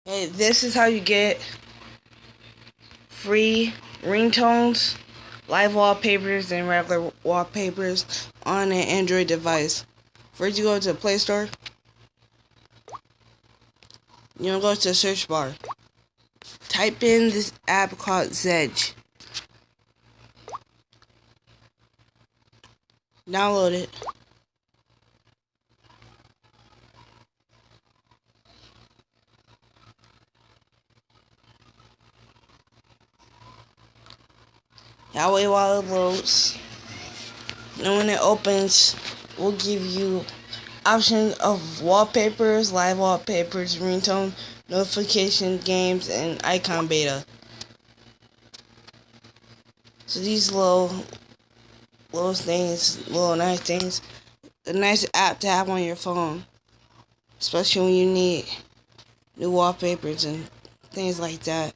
Hey, this is how you get free ringtones, live wallpapers, and regular wallpapers on an Android device. First, you go to the Play Store. You'll go to the search bar. Type in this app called Zedge. Download it. That way while it loads. And when it opens, we'll give you options of wallpapers, live wallpapers, ringtone, notification, games, and icon beta. So these little things, little nice things, a nice app to have on your phone, especially when you need new wallpapers and things like that.